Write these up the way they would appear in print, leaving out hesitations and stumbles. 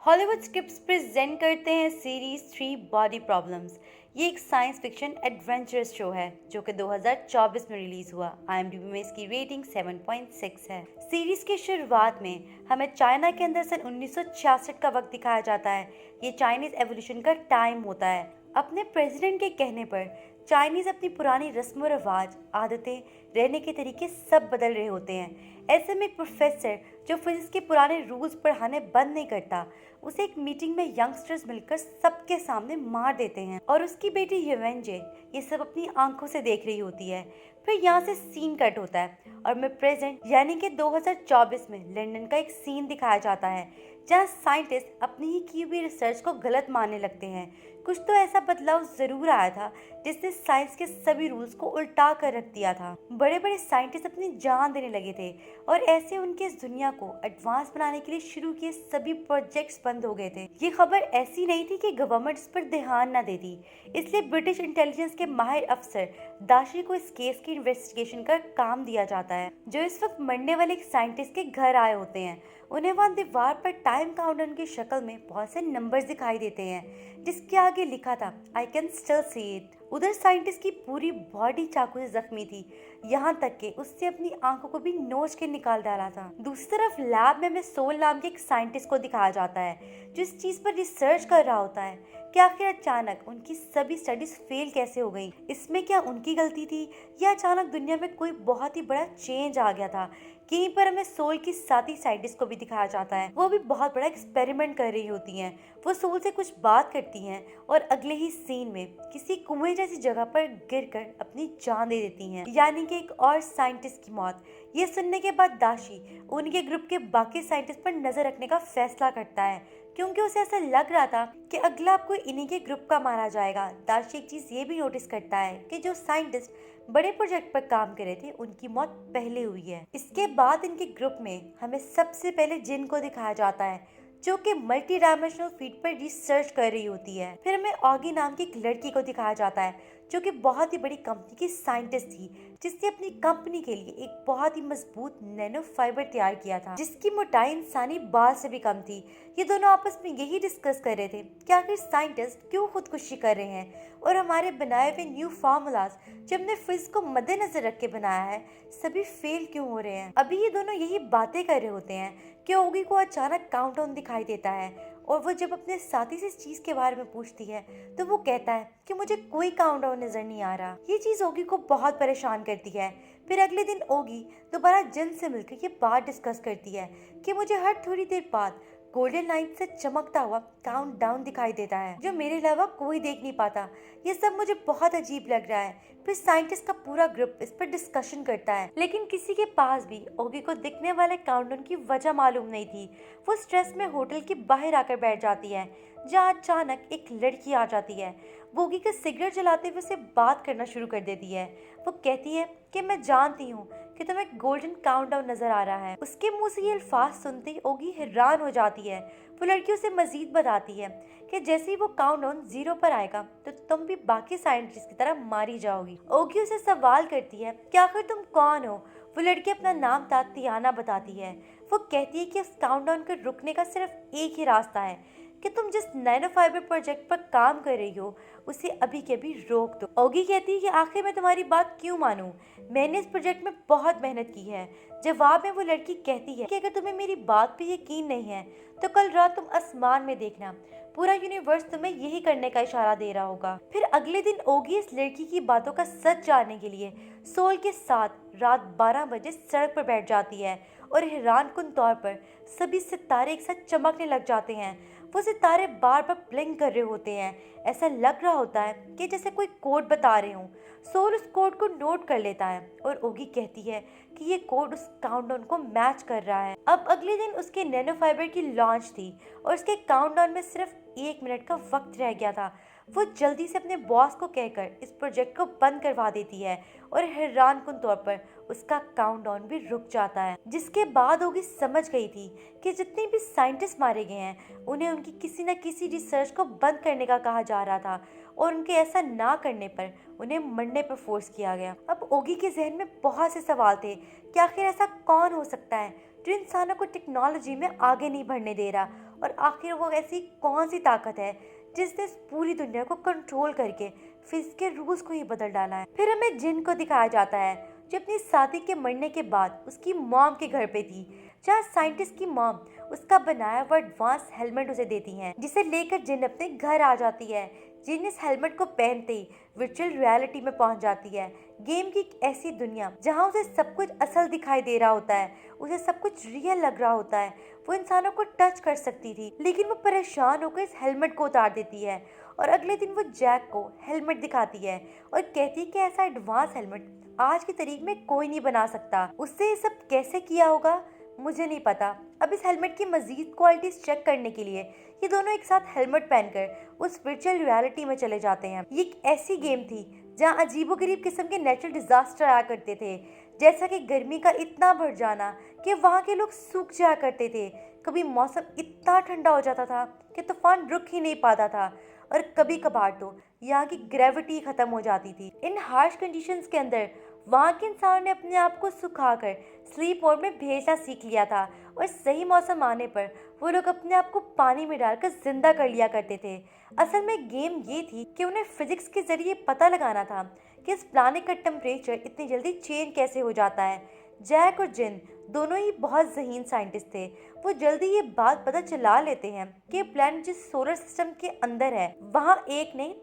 Hollywood scripts present करते हैं series 3 body problems. ये एक साइंस फिक्शन एडवेंचरस शो है जो कि 2024 में रिलीज हुआ। IMDb में इसकी रेटिंग 7.6 है। सीरीज की शुरुआत में हमें चाइना के अंदर सन 1966 का वक्त दिखाया जाता है। ये चाइनीज एवोल्यूशन का टाइम होता है। अपने प्रेसिडेंट के कहने पर चाइनीज अपनी पुरानी रस्म रिवाज, आदतें, रहने के तरीके सब बदल रहे होते हैं। ऐसे में एक प्रोफेसर जो फिजिक्स के पुराने रूल्स पढ़ाने बंद नहीं करता, उसे एक मीटिंग में यंगस्टर्स मिलकर सबके सामने मार देते हैं और उसकी बेटी येवेंजे ये सब अपनी आंखों से देख रही होती है। फिर यहाँ से सीन कट होता है और मैं प्रेजेंट यानी कि 2024 में लंदन का एक सीन दिखाया जाता है जहाँ साइंटिस्ट अपनी ही की हुई रिसर्च को गलत मानने लगते हैं। कुछ तो ऐसा बदलाव जरूर आया था जिसने साइंस के सभी रूल्स को उल्टा कर रख दिया था। बड़े बड़े साइंटिस्ट अपनी जान देने लगे थे और ऐसे उनके इस दुनिया को एडवांस बनाने के लिए शुरू किए सभी प्रोजेक्ट्स बंद हो गए थे। ये खबर ऐसी नहीं थी कि गवर्नमेंट इस पर ध्यान न देती, इसलिए ब्रिटिश इंटेलिजेंस के माहिर अफसर दाशी को इस केस की इन्वेस्टिगेशन का काम दिया जाता है, जो इस वक्त मरने वाले एक साइंटिस्ट के घर आए होते हैं। उन्हें वहाँ दीवार पर टाइम काउंटर की शक्ल में बहुत से नंबर्स दिखाई देते हैं जिसके आगे लिखा था I can still see it. उधर साइंटिस्ट की पूरी बॉडी चाकू से जख्मी थी, यहाँ तक कि उससे अपनी आंखों को भी नोच के निकाल डाला था। दूसरी तरफ लैब में हमें सोल नाम के एक साइंटिस्ट को दिखाया जाता है जो इस चीज पर रिसर्च कर रहा होता है कि आखिर अचानक उनकी सभी स्टडीज फेल कैसे हो गई। इसमें क्या उनकी गलती थी या अचानक दुनिया में कोई बहुत ही बड़ा चेंज आ गया था। यहीं पर हमें सोल की साथी साइंटिस्ट को भी दिखाया जाता है, वो भी बहुत बड़ा एक्सपेरिमेंट कर रही होती हैं। वो सोल से कुछ बात करती हैं और अगले ही सीन में किसी कुएं जैसी जगह पर गिरकर अपनी जान दे देती हैं, यानी कि एक और साइंटिस्ट की मौत। ये सुनने के बाद दाशी उनके ग्रुप के बाकी साइंटिस्ट पर नजर रखने का फैसला करता है क्योंकि उसे ऐसा लग रहा था कि अगला कोई इन्हीं के ग्रुप का मारा जाएगा। दाशी एक चीज ये भी नोटिस करता है कि जो साइंटिस्ट बड़े प्रोजेक्ट पर काम कर रहे थे उनकी मौत पहले हुई है। इसके बाद इनके ग्रुप में हमें सबसे पहले जिन को दिखाया जाता है जो कि मल्टी डायमेंशनल फील्ड पर रिसर्च कर रही होती है। फिर हमें ऑगी नाम की एक लड़की को दिखाया जाता है जो कि बहुत ही बड़ी कंपनी की साइंटिस्ट थी, जिसने अपनी कंपनी के लिए एक बहुत ही मजबूत नैनो फाइबर तैयार किया था जिसकी मोटाई इंसानी बाल से भी कम थी। ये दोनों आपस में यही डिस्कस कर रहे थे कि आखिर साइंटिस्ट क्यों खुदकुशी कर रहे हैं और हमारे बनाए हुए न्यू फार्मूलाज जो हमने फिजिक्स को मद्देनजर रख के बनाया है सभी फेल क्यों हो रहे हैं। अभी ये दोनों यही बातें कर रहे होते हैं कि ओगी को अचानक काउंटडाउन दिखाई देता है और वो जब अपने साथी से इस चीज के बारे में पूछती है तो वो कहता है कि मुझे कोई काउंटडाउन नजर नहीं आ रहा। ये चीज ओगी को बहुत परेशान करती है। फिर अगले दिन ओगी दोबारा जिन से मिलकर ये बात डिस्कस करती है कि मुझे हर थोड़ी देर बाद गोल्डन लाइन से चमकता हुआ काउंट डाउन दिखाई देता है जो मेरे अलावा कोई देख नहीं पाता। ये सब मुझे बहुत अजीब लग रहा है। फिर साइंटिस्ट का पूरा ग्रुप इस पर डिस्कशन करता है, लेकिन किसी के पास भी ओगी को दिखने वाले काउंटडाउन की वजह मालूम नहीं थी। वो स्ट्रेस में होटल के बाहर आकर बैठ जाती है जहाँ अचानक एक लड़की आ जाती है। वो ओगी का सिगरेट जलाते हुए उससे बात करना शुरू कर देती है। वो कहती है कि मैं जानती हूँ कि तुम्हें गोल्डन काउंटडाउन नजर आ रहा है। उसके मुंह से ये अल्फाज सुनते ही ओगी हैरान हो जाती है। वो लड़की उसे मजीद बताती है कि जैसे ही वो काउंटडाउन 0 पर आएगा तो तुम भी बाकी साइंटिस्ट की तरह मारी जाओगी। ओगी उसे सवाल करती है कि आखिर तुम कौन हो। वो लड़की अपना नाम तातियाना बताती है। वो कहती है कि इस काउंटडाउन को रुकने का सिर्फ एक ही रास्ता है कि तुम जिस नैनो फाइबर प्रोजेक्ट पर काम कर रही हो उसे अभी के अभी रोक दो। ओगी कहती है कि आखिर मैं तुम्हारी बात क्यों मानूं, मैंने इस प्रोजेक्ट में बहुत मेहनत की है। जवाब में वो लड़की कहती है कि अगर तुम्हें मेरी बात पे यकीन नहीं है तो कल रात तुम आसमान में देखना, पूरा यूनिवर्स तुम्हें यही करने का इशारा दे रहा होगा। फिर अगले दिन ओगी इस लड़की की बातों का सच जानने के लिए सोल के साथ रात 12 बजे सड़क पर बैठ जाती है और हैरानकुन तौर पर सभी सितारे एक साथ चमकने लग जाते हैं। वो सितारे बार बार ब्लिंक कर रहे होते हैं, ऐसा लग रहा होता है कि जैसे कोई कोड बता रहे हों। सोल उस कोड को नोट कर लेता है और ओगी कहती है कि ये कोड उस काउंटडाउन को मैच कर रहा है। अब अगले दिन उसके नैनो फाइबर की लॉन्च थी और उसके काउंटडाउन में सिर्फ 1 मिनट का वक्त रह गया था। वो जल्दी से अपने बॉस को कहकर इस प्रोजेक्ट को बंद करवा देती है और हैरानकुन तौर पर उसका काउंटडाउन भी रुक जाता है। जिसके बाद ओगी समझ गई थी कि जितने भी साइंटिस्ट मारे गए हैं उन्हें उनकी किसी न किसी रिसर्च को बंद करने का कहा जा रहा था और उनके ऐसा ना करने पर उन्हें मरने पर फोर्स किया गया। अब ओगी के जहन में बहुत से सवाल थे कि आखिर ऐसा कौन हो सकता है जो इंसानों को टेक्नोलॉजी में आगे नहीं बढ़ने दे रहा, और आखिर वो ऐसी कौन सी ताकत है जिसने इस पूरी दुनिया को कंट्रोल करके फिजिक्स के रूल्स को ही बदल डाला है। फिर हमें जिन को दिखाया जाता है जो अपनी शादी के मरने के बाद उसकी मॉम के घर पे थी, जहाँ साइंटिस्ट की मॉम उसका बनाया हुआ एडवांस हेलमेट उसे देती हैं, जिसे लेकर जिन अपने घर आ जाती है। जिन इस हेलमेट को पहनते ही वर्चुअल रियलिटी में पहुंच जाती है, गेम की एक ऐसी दुनिया जहां उसे सब कुछ असल दिखाई दे रहा होता है, उसे सब कुछ रियल लग रहा होता है। वो इंसानों को टच कर सकती थी, लेकिन वो परेशान होकर इस हेलमेट को उतार देती है और अगले दिन वो जैक को हेलमेट दिखाती है और कहती है कि ऐसा एडवांस हेलमेट आज की तारीख में कोई नहीं बना सकता। उससे ये सब कैसे किया होगा मुझे नहीं पता। अब इस हेलमेट की मजीद क्वालिटीज चेक करने के लिए ये दोनों एक साथ हेलमेट पहनकर उस वर्चुअल रियलिटी में चले जाते हैं। ये एक ऐसी गेम थी जहां अजीबोगरीब किस्म के नेचुरल डिजास्टर आया करते थे, जैसा कि गर्मी का इतना बढ़ जाना कि वहाँ के लोग सूख जाया करते थे। कभी मौसम इतना ठंडा हो जाता था कि तूफान रुक ही नहीं पाता था, और कभी कभार तो यहाँ की ग्रेविटी खत्म हो जाती थी। इन हार्श कंडीशंस के अंदर वहाँ के इंसानों ने अपने आप को सुखाकर स्लीप मोड में भेजना सीख लिया था, और सही मौसम आने पर वो लोग अपने आप को पानी में डालकर जिंदा कर लिया करते थे। असल में गेम ये थी कि उन्हें फिजिक्स के जरिए पता लगाना था कि इस प्लानेट का टेम्परेचर इतनी जल्दी चेंज कैसे हो जाता है। जैक और जिन दोनों ही बहुत ज़हीन साइंटिस्ट थे। वो जल्दी ये बात पता चला लेते हैं कि प्लैनेट जिस सोलर सिस्टम के अंदर है वहाँ एक नहीं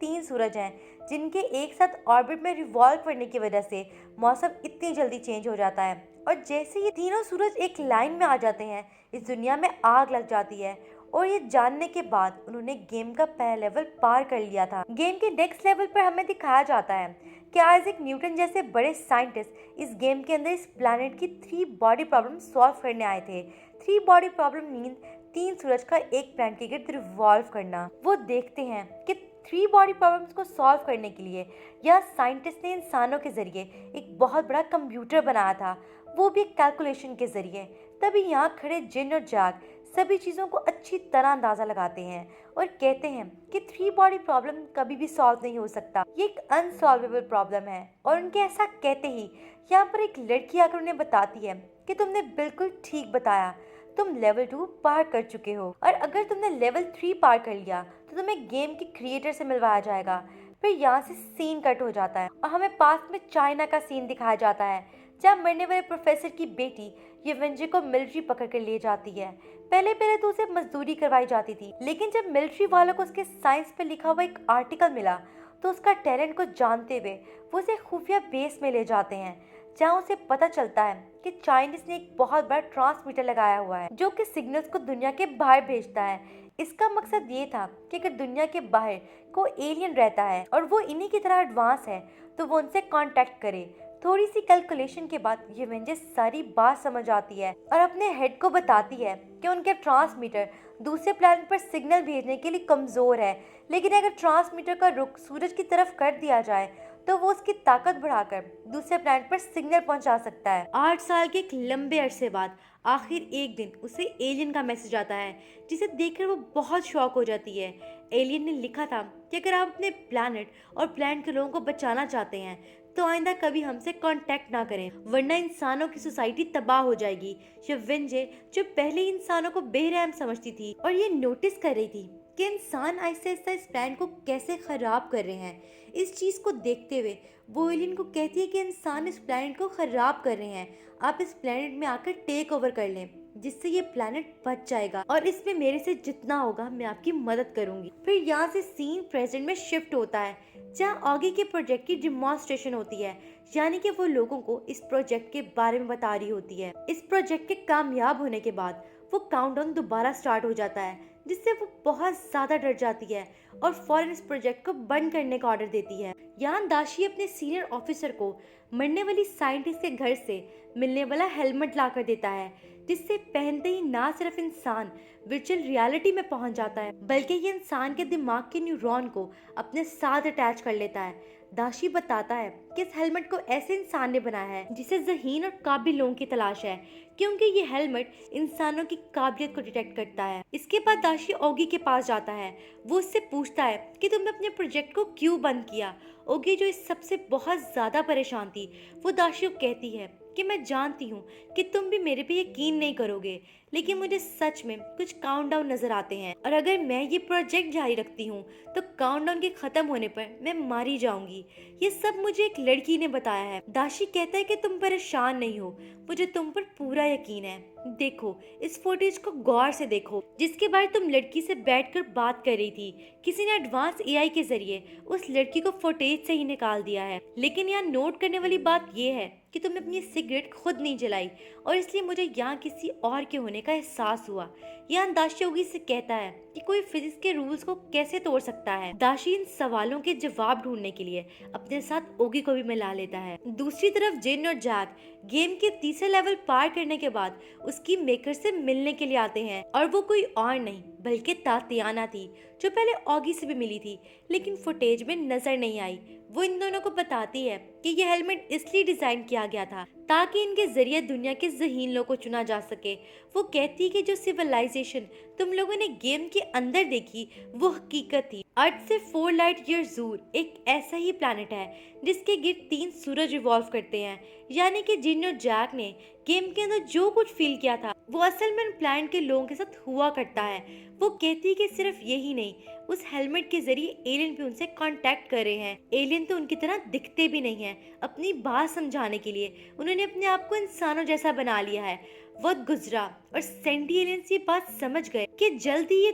तीन सूरज हैं, जिनके एक साथ ऑर्बिट में रिवॉल्व करने की वजह से मौसम इतनी जल्दी चेंज हो जाता है। और जैसे ये तीनों सूरज एक लाइन में आ जाते हैं, इस दुनिया में आग लग जाती है। और ये जानने के बाद उन्होंने गेम का पहला लेवल पार कर लिया था। गेम के नेक्स्ट लेवल पर हमें दिखाया जाता है कि आइजैक न्यूटन जैसे बड़े साइंटिस्ट इस गेम के अंदर इस प्लैनेट की 3 बॉडी प्रॉब्लम सॉल्व करने आए थे। 3 बॉडी प्रॉब्लम मीन 3 सूरज का एक प्लैनेट के गिर्द रिवॉल्व करना। वो देखते हैं कि 3 बॉडी प्रॉब्लम्स को सॉल्व करने के लिए यह साइंटिस्ट ने इंसानों के जरिए एक बहुत बड़ा कंप्यूटर बनाया था, वो भी कैलकुलेशन के जरिए। तभी यहाँ खड़े जिन और जैक सभी चीज़ों को अच्छी तरह अंदाज़ा लगाते हैं और कहते हैं कि 3 बॉडी प्रॉब्लम कभी भी सॉल्व नहीं हो सकता, ये एक अनसॉल्वेबल प्रॉब्लम है। और उनके ऐसा कहते ही यहाँ पर एक लड़की आकर उन्हें बताती है कि तुमने बिल्कुल ठीक बताया, तुम लेवल 2 पार कर चुके हो, और अगर तुमने लेवल 3 पार कर लिया तो तुम्हें गेम के क्रिएटर से मिलवाया जाएगा। फिर यहाँ से सीन कट हो जाता है और हमें पास में चाइना का सीन दिखाया जाता है, जहाँ मरने वाले प्रोफेसर की बेटी येवेंजे को मिलिट्री पकड़ कर ले जाती है। पहले पहले तो उसे मजदूरी करवाई जाती थी, लेकिन जब मिलिट्री वालों को उसके साइंस पे लिखा हुआ एक आर्टिकल मिला तो उसका टैलेंट को जानते हुए वो उसे खुफिया बेस में ले जाते हैं, जहाँ उसे पता चलता है कि चाइनीज ने एक बहुत बड़ा ट्रांसमीटर लगाया हुआ है जो कि सिग्नल्स को दुनिया के बाहर भेजता है। इसका मकसद ये था कि अगर दुनिया के बाहर कोई एलियन रहता है और वो इन्हीं की तरह एडवांस है तो वो उनसे कांटेक्ट करे। थोड़ी सी कैलकुलेशन के बाद येवेंजे सारी बात समझ आती है और अपने हेड को बताती है कि उनके ट्रांसमीटर दूसरे प्लैनेट पर सिग्नल भेजने के लिए कमजोर है, लेकिन अगर ट्रांसमीटर का रुख सूरज की तरफ कर दिया जाए तो वो उसकी ताकत बढ़ाकर दूसरे प्लैनेट पर सिग्नल पहुंचा सकता है। 8 साल के एक लंबे अरसे बाद आखिर एक दिन उसे एलियन का मैसेज आता है, जिसे देखकर वो बहुत शॉक हो जाती है। एलियन ने लिखा था कि अगर आप अपने प्लैनेट और प्लैनेट के लोगों को बचाना चाहते हैं तो आइंदा कभी हमसे कांटेक्ट ना करें, वरना इंसानों की सोसाइटी तबाह हो जाएगी। येवेंजे जो पहले ही इंसानों को बेरहम समझती थी और ये नोटिस कर रही थी कि इंसान आहिस्ता आहिस्ता इस प्लैनेट को कैसे खराब कर रहे हैं, इस चीज को देखते हुए वो एलियन को कहती है कि इंसान इस प्लैनेट को खराब कर रहे हैं, आप इस प्लैनेट में आकर टेक ओवर कर लें, जिससे ये प्लैनेट बच जाएगा और इसमें मेरे से जितना होगा मैं आपकी मदद करूंगी। फिर यहाँ से सीन प्रेजेंट में शिफ्ट होता है, जहाँ ऑगी के प्रोजेक्ट की डिमॉन्स्ट्रेशन होती है, यानी कि वो लोगों को इस प्रोजेक्ट के बारे में बता रही होती है। इस प्रोजेक्ट के कामयाब होने के बाद वो काउंटडाउन दोबारा स्टार्ट हो जाता है, जिससे वो बहुत ज्यादा डर जाती है और फौरन इस प्रोजेक्ट को बंद करने का ऑर्डर देती है। यहाँ दाशी अपने सीनियर ऑफिसर को मरने वाली साइंटिस्ट के घर से मिलने वाला हेलमेट लाकर देता है, जिससे पहनते ही ना सिर्फ इंसान वर्चुअल रियलिटी में पहुंच जाता है, बल्कि ये इंसान के दिमाग के न्यूरॉन को अपने साथ अटैच कर लेता है, दाशी बताता है कि इस हेलमेट को ऐसे इंसान ने बनाया है जिसे ज़हीन और काबिल लोगों की तलाश है, क्योंकि ये हेलमेट इंसानों की काबिलियत को डिटेक्ट करता है। इसके बाद दाशी ओगी के पास जाता है। वो उससे पूछता है कि तुमने अपने प्रोजेक्ट को क्यों बंद किया। ओगी, जो इस सबसे बहुत ज्यादा परेशान थी, वो दाशी को कहती है कि मैं जानती हूँ कि तुम भी मेरे पे यकीन नहीं करोगे, लेकिन मुझे सच में कुछ काउंटडाउन नजर आते हैं, और अगर मैं ये प्रोजेक्ट जारी रखती हूँ तो काउंटडाउन के खत्म होने पर मैं मारी जाऊंगी। ये सब मुझे एक लड़की ने बताया है। दाशी कहता है कि तुम परेशान नहीं हो, मुझे तुम पर पूरा यकीन है। देखो, इस फुटेज को गौर से देखो, जिसके बारे तुम लड़की से बैठकर बात कर रही थी। किसी ने एडवांस एआई के जरिए उस लड़की को फुटेज से ही निकाल दिया है। लेकिन यहाँ नोट करने वाली बात यह है कि तुमने अपनी सिगरेट खुद नहीं जलाई, और इसलिए मुझे यहाँ किसी और के होने का एहसास हुआ। यहाँ दाशी ओगी से कहता है कि कोई फिजिक्स के रूल्स को कैसे तोड़ सकता है। दाशी इन सवालों के जवाब ढूंढने के लिए अपने साथ ओगी को भी मिला लेता है। दूसरी तरफ जिन और जैक गेम के तीसरे लेवल पार करने के बाद उसकी मेकर से मिलने के लिए आते हैं, और वो कोई और नहीं बल्कि तातियाना थी, जो पहले ऑगी से भी मिली थी लेकिन फुटेज में नजर नहीं आई। वो इन दोनों को बताती है कि यह हेलमेट इसलिए डिजाइन किया गया था ताकि इनके जरिए दुनिया के ज़हीन लोगों को चुना जा सके। वो कहती है कि जो सिविलाइजेशन तुम लोगों ने गेम के अंदर देखी वो हकीकत थी। अर्थ से 4 लाइट ईयर्स दूर एक ऐसा ही प्लैनेट है जिसके गिर्द 3 सूरज रिवॉल्व करते हैं। यानी कि जिन और जैक ने गेम के अंदर जो कुछ फील किया था वो असल में प्लैनेट के लोगों के साथ हुआ करता है। वो कहती है कि सिर्फ यही नहीं, उस हेलमेट के जरिए एलियन भी उनसे कांटेक्ट कर रहे हैं। एलियन तो उनकी तरह दिखते भी नहीं है। अपनी बात समझाने के लिए उन्होंने अपने आप को इंसानों जैसा बना लिया है। वक्त गुजरा और सेंटी एलियंस ये बात समझ गए कि जल्दी ये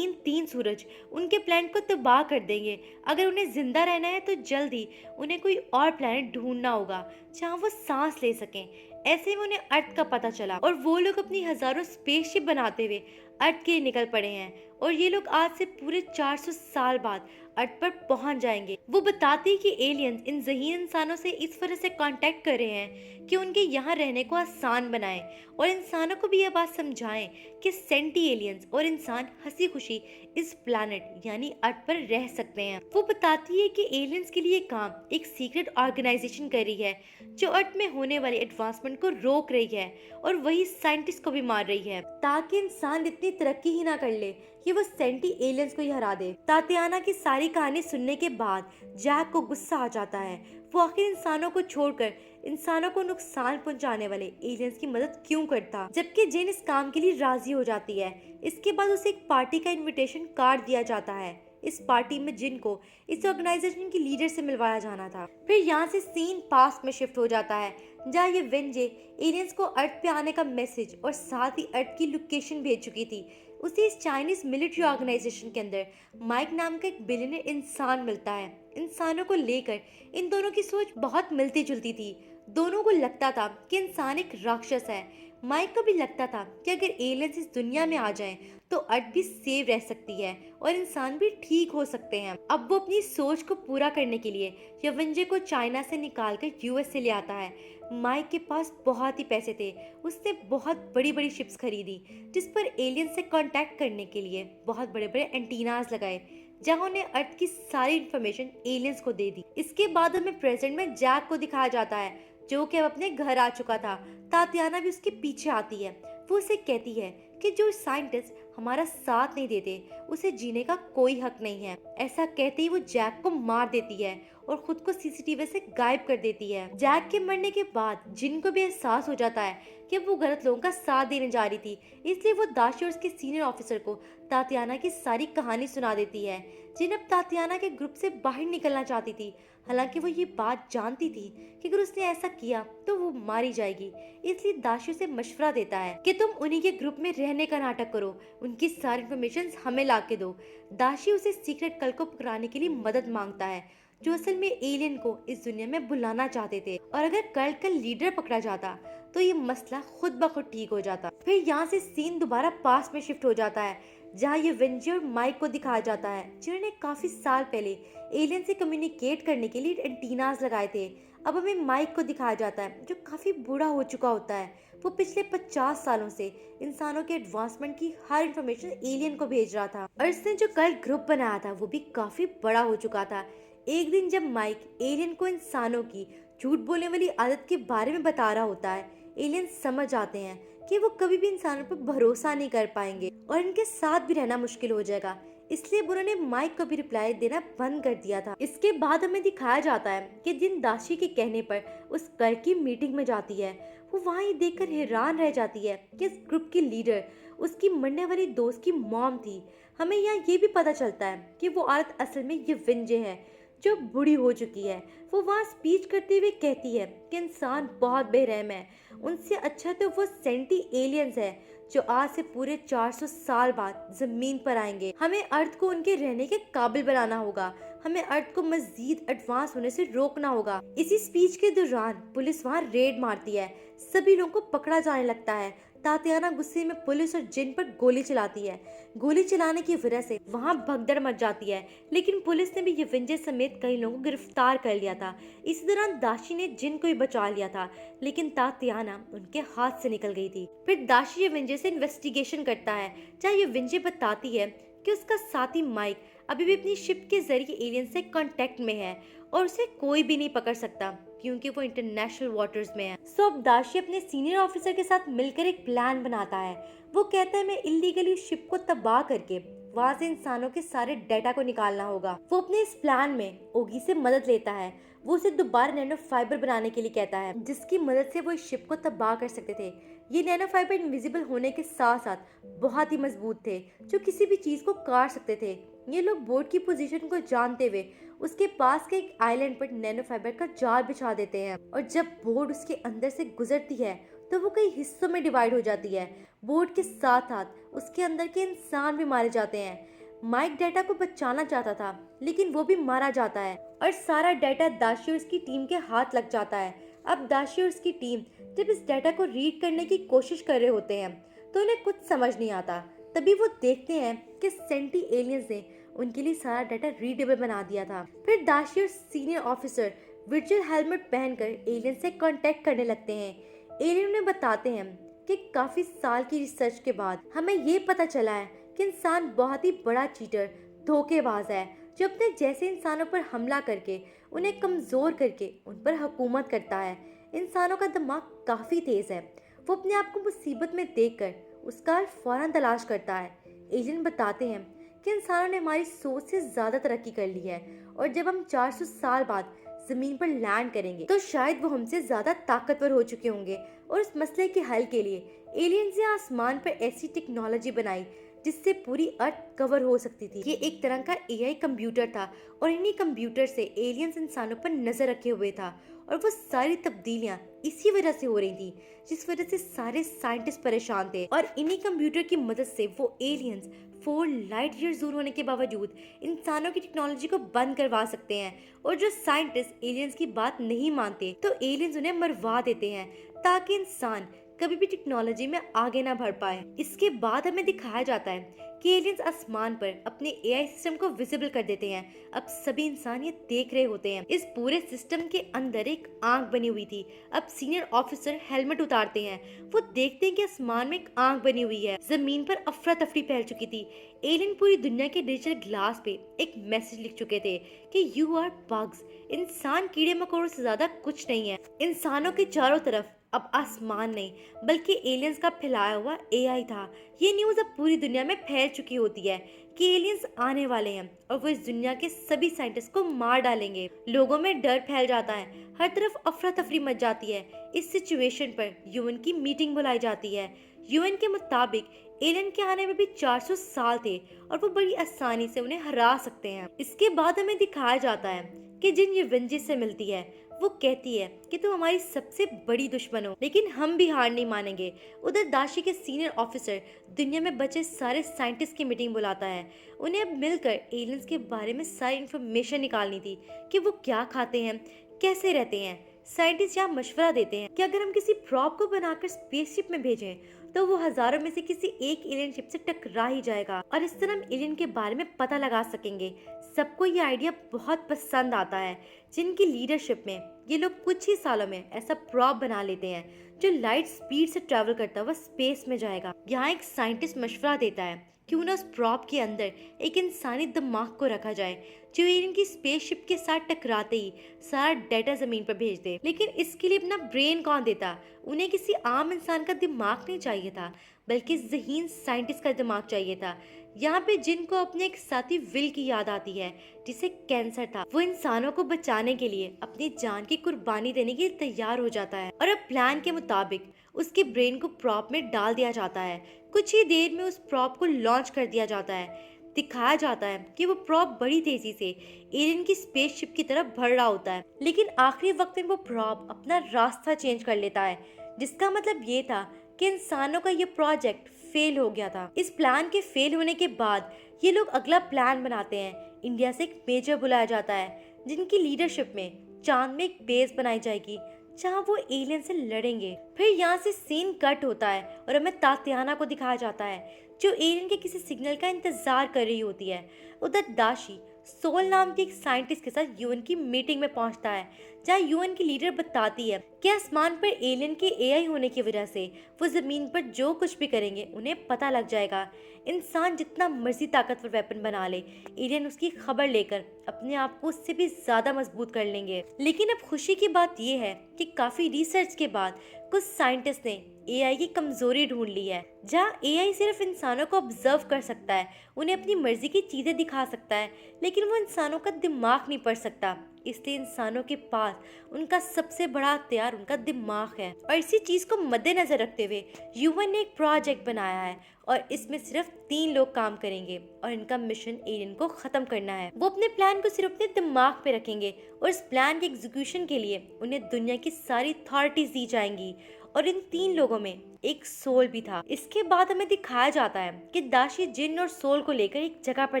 तीन सूरज उनके प्लैनेट को तबाह कर देंगे। अगर उन्हें जिंदा रहना है तो जल्दी उन्हें कोई और प्लैनेट ढूंढना होगा जहाँ वो सांस ले सकें। ऐसे में उन्हें अर्थ का पता चला और वो लोग अपनी हजारों स्पेसशिप बनाते हुए अर्थ के लिए निकल पड़े हैं, और ये लोग आज से पूरे 400 साल बाद अर्थ पर पहुंच जाएंगे। वो बताती कि एलियंस इन ज़हीन इंसानों से इस तरह से कांटेक्ट कर रहे हैं कि उनके यहाँ रहने को आसान बनाएं, और इंसानों को भी यह बात समझाएं कि सेंटी एलियंस और इंसान हंसी खुशी इस प्लैनेट यानी अर्थ पर रह सकते हैं। वो बताती है कि एलियंस के लिए काम एक सीक्रेट ऑर्गेनाइजेशन कर रही है जो अर्थ में होने वाली एडवांसमेंट को रोक रही है, और वही साइंटिस्ट को भी मार रही है ताकि इंसान इतनी तरक्की ही ना कर ले कि वो सेंटी एलियंस को ही हरा दे। तातियाना की सारी कहानी सुनने के बाद जैक को गुस्सा आ जाता है। वो आखिर इंसानों को छोड़कर इंसानों को नुकसान पहुंचाने वाले एलियंस की मदद क्यों करता, जबकि जिन इस काम के लिए राजी हो जाती है। इसके बाद उसे एक पार्टी का इनविटेशन कार्ड दिया जाता है। इस पार्टी में जिन को इस ऑर्गेनाइजेशन की लीडर से मिलवाया जाना था। फिर यहाँ से सीन पास्ट में शिफ्ट हो जाता है, जहाँ ये वेंजे एलियंस को अर्थ पे आने का मैसेज और साथ ही अर्थ की लोकेशन भेज चुकी थी। उसे इस चाइनीज मिलिट्री ऑर्गेनाइजेशन के अंदर माइक नाम का एक बिलियनर इंसान मिलता है। इंसानों को लेकर इन दोनों की सोच बहुत मिलती जुलती थी। दोनों को लगता था कि इंसान एक राक्षस है। माइक को भी लगता था कि अगर एलियंस इस दुनिया में आ जाएं तो अर्थ भी सेव रह सकती है और इंसान भी ठीक हो सकते हैं। अब वो अपनी सोच को पूरा करने के लिए यवेंजे को चाइना से निकालकर यूएस से ले आता है। माइक के पास बहुत ही पैसे थे। उसने बहुत बड़ी बड़ी शिप्स खरीदी जिस पर एलियन से कांटेक्ट करने के लिए बहुत बड़े बड़े एंटीनास लगाए, जहां उन्हें अर्थ की सारी इंफॉर्मेशन एलियंस को दे दी। इसके बाद हमें प्रेजेंट में जैक को दिखाया जाता है, जो कि अब अपने घर आ चुका था। तातियाना भी उसके पीछे आती है। वो उसे कहती है कि जो साइंटिस्ट हमारा साथ नहीं देते उसे जीने का कोई हक नहीं है। ऐसा कहते ही वो जैक को मार देती है और खुद को सीसीटीवी से गायब कर देती है। जैक के मरने के बाद जिन को भी एहसास हो जाता है कि वो गलत लोगों का साथ देने जा रही थी, इसलिए वो दाशी और उसके सीनियर ऑफिसर को तातियाना की सारी कहानी सुना देती है। जिन अब तातियाना के ग्रुप से बाहर निकलना चाहती थी, हालांकि वो ये बात जानती थी कि अगर उसने ऐसा किया तो वो मारी जाएगी। इसलिए दाशी उसे मशवरा देता है कि तुम उन्हीं के ग्रुप में रहने का नाटक करो, उनकी सारी इन्फॉर्मेशन हमें ला के दो। दाशी उसे सीक्रेट कल को पकड़ाने के लिए मदद मांगता है, जो असल में एलियन को इस दुनिया में बुलाना चाहते थे, और अगर कल का लीडर पकड़ा जाता तो ये मसला खुद ब खुद ठीक हो जाता। फिर यहाँ से सीन दोबारा पास में शिफ्ट हो जाता है, जहाँ ये वेंजी और माइक को दिखाया जाता है, जिन्होंने काफी साल पहले एलियन से कम्युनिकेट करने के लिए एंटीनास लगाए थे। अब हमें माइक को दिखाया जाता है, जो काफी बूढ़ा हो चुका होता है। वो पिछले 50 सालों से इंसानों के एडवांसमेंट की हर इंफॉर्मेशन एलियन को भेज रहा था, और इसने जो कल ग्रुप बनाया था वो भी काफी बड़ा हो चुका था। एक दिन जब माइक एलियन को इंसानों की झूठ बोलने वाली आदत के बारे में बता रहा होता है, एलियन समझ जाते हैं कि वो कभी भी इंसानों पर भरोसा नहीं कर पाएंगे और इनके साथ भी रहना मुश्किल हो जाएगा। इसलिए उन्होंने माइक को भी रिप्लाई देना बंद कर दिया था। इसके बाद हमें दिखाया जाता है कि जिन दाशी के कहने पर उस कल की मीटिंग में जाती है, वो वहाँ ये देखकर हैरान रह जाती है कि इस ग्रुप की लीडर उसकी मरने वाली दोस्त की मॉम थी। हमें यहाँ ये भी पता चलता है कि वो औरत असल में ये विंजे है जो बूढ़ी हो चुकी है। वो वहाँ स्पीच करते हुए कहती है कि इंसान बहुत बेरहम है, उनसे अच्छा तो वो सेंटी एलियंस है जो आज से पूरे 400 साल बाद जमीन पर आएंगे। हमें अर्थ को उनके रहने के काबिल बनाना होगा, हमें अर्थ को मजीद एडवांस होने से रोकना होगा। इसी स्पीच के दौरान पुलिस वहाँ रेड मारती है, सभी लोगों को पकड़ा जाने लगता है। तातियाना गुस्से में पुलिस और जिन पर गोली चलाती है। गोली चलाने की वजह से वहाँ भगदड़ मच जाती है, लेकिन पुलिस ने भी ये विंजे समेत कई लोगों को गिरफ्तार कर लिया था। इसी दौरान दाशी ने जिन को भी बचा लिया था, लेकिन तातियाना उनके हाथ से निकल गई थी। फिर दाशी ये विंजे से इन्वेस्टिगेशन करता है, जहाँ ये विंजे बताती है कि उसका साथी माइक अभी भी अपनी शिप के जरिए एलियन से कांटेक्ट में है और उसे कोई भी नहीं पकड़ सकता क्योंकि वो इंटरनेशनल वाटर्स में है। सो अब दाशी अपने सीनियर ऑफिसर के साथ मिलकर एक प्लान बनाता है। वो कहता है मैं इलीगली शिप को तबाह करके वहाँ से इंसानों के सारे डाटा को निकालना होगा। वो अपने इस प्लान में ओगी से मदद लेता है। वो उसे दोबारा नैनो फाइबर बनाने के लिए कहता है, जिसकी मदद से वो इस शिप को तबाह कर सकते थे। ये नैनो फाइबर इनविजिबल होने के साथ साथ बहुत ही मजबूत थे, जो किसी भी चीज को काट सकते थे। ये लोग बोट की पोजीशन को जानते हुए उसके पास के एक आइलैंड पर नैनो फाइबर का जाल बिछा देते हैं, और जब बोट उसके अंदर से गुजरती है तो वो कई हिस्सों में डिवाइड हो जाती है। बोट के साथ साथ उसके अंदर के इंसान भी मारे जाते हैं। माइक डाटा को बचाना चाहता था, लेकिन वो भी मारा जाता है और सारा डाटा दाशी और उसकी टीम के हाथ लग जाता है। अब दाशी और उसकी टीम जब इस डाटा को रीड करने की कोशिश कर रहे होते हैं तो उन्हें कुछ समझ नहीं आता। तभी वो देखते हैं कि सेंटी एलियंस ने उनके लिए सारा डाटा रीडेबल बना दिया था। फिर दाशी और सीनियर ऑफिसर वर्चुअल हेलमेट पहनकर एलियन से कांटेक्ट करने लगते हैं। एलियन उन्हें बताते हैं कि काफी साल की रिसर्च के बाद हमें ये पता चला है कि इंसान बहुत ही बड़ा चीटर, धोखेबाज है, जो अपने जैसे इंसानों पर हमला करके उन्हें कमजोर करके उन पर हुकूमत करता है। इंसानों का दिमाग काफी तेज है। वो अपने आप को मुसीबत में देखकर उसका हल फौरन तलाश करता है। एलियन बताते हैं कि इंसानों ने हमारी सोच से ज्यादा तरक्की कर ली है और जब हम 400 साल बाद जमीन पर लैंड करेंगे तो शायद वो हमसे ज्यादा ताकतवर हो चुके होंगे, और इस मसले के हल के लिए एलियंस ने आसमान पर ऐसी टेक्नोलॉजी बनाई जिससे पूरी अर्थ कवर हो सकती थी। ये एक तरह का एआई कंप्यूटर था और इन्हीं कंप्यूटर से एलियंस इंसानों पर नजर रखे हुए था, और वो सारी तब्दीलियां इसी वजह से हो रही थी जिस वजह से सारे साइंटिस्ट परेशान थे। और इन्हीं कंप्यूटर की मदद से वो एलियंस 4 लाइट ईयर्स दूर होने के बावजूद इंसानों की टेक्नोलॉजी को बंद करवा सकते हैं, और जो साइंटिस्ट एलियंस की बात नहीं मानते तो एलियंस उन्हें मरवा देते हैं ताकि इंसान कभी भी टेक्नोलॉजी में आगे ना बढ़ पाए। इसके बाद हमें दिखाया जाता है कि एलियंस आसमान पर अपने एआई सिस्टम को विजिबल कर देते हैं। अब सभी इंसान ये देख रहे होते हैं। इस पूरे सिस्टम के अंदर एक आंख बनी हुई थी। अब सीनियर ऑफिसर हेलमेट उतारते हैं। वो देखते हैं कि आसमान में एक आंख बनी हुई है। जमीन पर अफरा तफरी फैल चुकी थी। एलियन पूरी दुनिया के डिजिटल ग्लास पे एक मैसेज लिख चुके थे कि यू आर बग्स। इंसान कीड़े मकोड़ों से ज्यादा कुछ नहीं है। इंसानों के चारों तरफ अब आसमान नहीं बल्कि एलियंस का फैलाया हुआ एआई था। ये न्यूज अब पूरी दुनिया में फैल चुकी होती है कि एलियंस आने वाले हैं और वो इस दुनिया के सभी साइंटिस्ट को मार डालेंगे। लोगों में डर फैल जाता है, हर तरफ अफरा तफरी मच जाती है। इस सिचुएशन पर यूएन की मीटिंग बुलाई जाती है। यूएन के मुताबिक एलियन के आने में भी 400 साल थे और वो बड़ी आसानी से उन्हें हरा सकते हैं। इसके बाद हमें दिखाया जाता है कि जिन ये विंजेस से मिलती है वो कहती है कि तुम हमारी सबसे बड़ी दुश्मन हो, लेकिन हम भी हार नहीं मानेंगे। उधर दाशी के सीनियर ऑफिसर दुनिया में बचे सारे साइंटिस्ट की मीटिंग बुलाता है। उन्हें अब मिलकर एलियंस के बारे में सारी इंफॉर्मेशन निकालनी थी कि वो क्या खाते हैं, कैसे रहते हैं। साइंटिस्ट यहाँ मशवरा देते हैं कि अगर हम किसी प्रॉप को बनाकर स्पेसशिप में भेजें तो वो हजारों में से किसी एक एलियन शिप से टकरा ही जाएगा, और इस तरह हम एलियन के बारे में पता लगा सकेंगे। सबको ये आइडिया बहुत पसंद आता है। जिनकी लीडरशिप में ये लोग कुछ ही सालों में ऐसा प्रॉप बना लेते हैं जो लाइट स्पीड से ट्रैवल करता हुआ स्पेस में जाएगा। यहाँ एक साइंटिस्ट मशवरा देता है क्यों ना उस प्रॉप के अंदर एक इंसानी दिमाग को रखा जाए जो एलियन की स्पेसशिप के साथ टकराते ही सारा डाटा जमीन पर भेज दे। लेकिन इसके लिए अपना ब्रेन कौन देता? उन्हें किसी आम इंसान का दिमाग नहीं चाहिए था, बल्कि ज़हीन साइंटिस्ट का दिमाग चाहिए था। यहाँ पे जिनको अपने एक साथी विल की याद आती है जिसे कैंसर था। वो इंसानों को बचाने के लिए अपनी जान की कुर्बानी देने के लिए तैयार हो जाता है और अब प्लान के मुताबिक उसके ब्रेन को प्रॉप में डाल दिया जाता है। कुछ ही देर में उस प्रॉप को लॉन्च कर दिया जाता है। दिखाया जाता है कि वो प्रॉप बड़ी तेजी से एलियन की स्पेसशिप की तरफ बढ़ रहा होता है, लेकिन आखिरी वक्त में वो प्रॉप अपना रास्ता चेंज कर लेता है, जिसका मतलब ये था कि इंसानों का ये प्रोजेक्ट फेल हो गया था। इस प्लान के फेल होने के बाद ये लोग अगला प्लान बनाते हैं। इंडिया से एक मेजर बुलाया जाता है जिनकी लीडरशिप में चांद में एक बेस बनाई जाएगी जहाँ वो एलियन से लड़ेंगे। फिर यहाँ से सीन कट होता है और हमें तातियाना को दिखाया जाता है जो एलियन के किसी सिग्नल का इंतजार कर रही होती है। उधर दाशी सोल नाम की एक साइंटिस्ट के साथ यूएन की मीटिंग में पहुंचता है जहां यूएन की लीडर बताती है कि आसमान पर एलियन के एआई होने की वजह से वो जमीन पर जो कुछ भी करेंगे उन्हें पता लग जाएगा। इंसान जितना मर्जी ताकतवर वेपन बना ले, एलियन उसकी खबर लेकर अपने आप को उससे भी ज्यादा मजबूत कर लेंगे। लेकिन अब खुशी की बात यह है कि काफी रिसर्च के बाद कुछ साइंटिस्ट ने एआई की कमजोरी ढूंढ ली है। जहाँ एआई सिर्फ इंसानों को ऑब्जर्व कर सकता है, उन्हें अपनी मर्जी की चीजें दिखा सकता है, लेकिन वो इंसानों का दिमाग नहीं पढ़ सकता। इसलिए इंसानों के पास उनका सबसे बड़ा हथियार उनका दिमाग है। और इसी चीज को मद्देनजर रखते हुए यूएन ने एक प्रोजेक्ट बनाया है और इसमें सिर्फ 3 लोग काम करेंगे और इनका मिशन एलियन को खत्म करना है। वो अपने प्लान को सिर्फ अपने दिमाग पे रखेंगे और इस प्लान के एग्जीक्यूशन के लिए उन्हें दुनिया की सारी अथॉरिटीज दी जाएंगी। और इन 3 लोगों में एक सोल भी था। इसके बाद हमें दिखाया जाता है कि दाशी जिन और सोल को लेकर एक जगह पर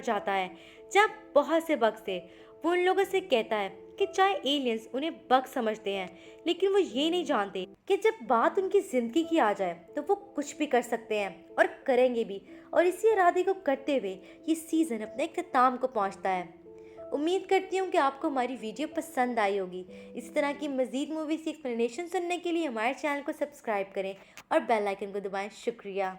जाता है जहाँ बहुत से बग्स थे। वो उन लोगों से कहता है कि चाहे एलियंस उन्हें बग समझते हैं, लेकिन वो ये नहीं जानते कि जब बात उनकी जिंदगी की आ जाए तो वो कुछ भी कर सकते हैं और करेंगे भी। और इसी इरादे को करते हुए ये सीजन अपने इख्तिताम को पहुंचता है। उम्मीद करती हूँ कि आपको हमारी वीडियो पसंद आई होगी। इस तरह की मज़ीद मूवीज़ की एक्सप्लेनेशन सुनने के लिए हमारे चैनल को सब्सक्राइब करें और बेल आइकन को दबाएं। शुक्रिया।